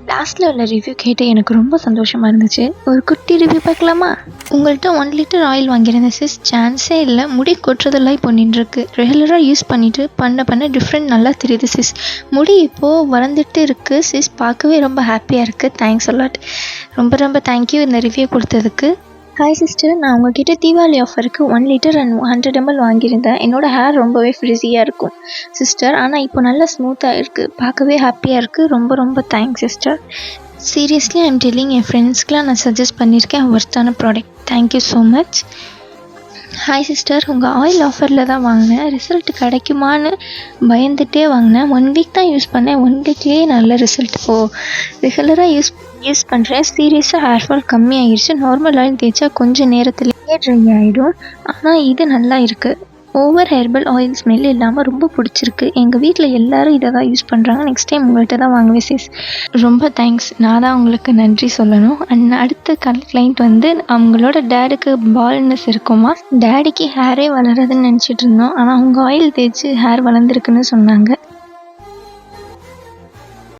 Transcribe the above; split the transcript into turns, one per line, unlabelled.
லாஸ்ட்டில் உள்ள ரிவ்யூ கேட்டு எனக்கு ரொம்ப சந்தோஷமாக இருந்துச்சு. ஒரு குட்டி ரிவ்யூ பார்க்கலாமா? உங்கள்கிட்ட 1 லிட்டர் ஆயில் வாங்கியிருந்தேன் சிஸ். சான்ஸே இல்லை, முடி கொட்டுறதெல்லாம் இப்போ நின்றுருக்கு. ரெகுலராக யூஸ் பண்ணிவிட்டு பண்ண டிஃப்ரெண்ட் நல்லா தெரியுது சிஸ். முடி இப்போது வளர்ந்துட்டு இருக்குது சிஸ். பார்க்கவே ரொம்ப ஹாப்பியாக இருக்குது. Thanks a lot. ரொம்ப தேங்க்யூ இந்த ரிவ்யூ கொடுத்ததுக்கு. ஹாய் சிஸ்டர், நான் உங்ககிட்ட தீபாவளி ஆஃபருக்கு 1 லிட்டர் அண்ட் 100 ml வாங்கியிருந்தேன். என்னோடய ஹேர் ரொம்பவே ஃப்ரிஸியாக இருக்கும் சிஸ்டர். ஆனால் இப்போ நல்லா ஸ்மூத்தாக இருக்குது. பார்க்கவே ஹாப்பியாக இருக்குது. ரொம்ப thanks sister. Seriously I'm telling, என் ஃப்ரெண்ட்ஸ்க்கெலாம் நான் சஜஸ்ட் பண்ணியிருக்கேன். ஒர்த்தான product. Thank you so much. Hi sister, உங்கள் ஆயில் ஆஃபரில் தான் வாங்கினேன். ரிசல்ட் கிடைக்குமான்னு பயந்துகிட்டே வாங்கினேன். 1 வீக் தான் யூஸ் பண்ணேன். 1 வீக்லேயே நல்ல ரிசல்ட். ரெகுலராக யூஸ் பண்ணுறேன். சீரியஸாக ஹேர் ஃபால் கம்மியாகிடுச்சு. நார்மல் ஆயில் தேய்ச்சா கொஞ்சம் நேரத்துலேயே ட்ரை ஆகிடும். ஆனால் இது நல்லா இருக்குது. ஓவர் ஹெர்பல் ஆயில் ஸ்மெல் இல்லாமல் ரொம்ப பிடிச்சிருக்கு. எங்கள் வீட்டில் எல்லோரும் இதை தான் யூஸ் பண்ணுறாங்க. நெக்ஸ்ட் டைம் உங்கள்கிட்ட தான் வாங்குவேன் சிஸ். ரொம்ப தேங்க்ஸ். நான் தான் உங்களுக்கு நன்றி சொல்லணும். அண்ட் அடுத்த கிளைண்ட் வந்து அவங்களோட டேடுக்கு பால்னஸ் இருக்குமா. டேடிக்கு ஹேரே வளராதுன்னு நினச்சிட்டு இருந்தோம். ஆனால் அவங்க ஆயில் தேய்ச்சி ஹேர் வளர்ந்துருக்குன்னு சொன்னாங்க.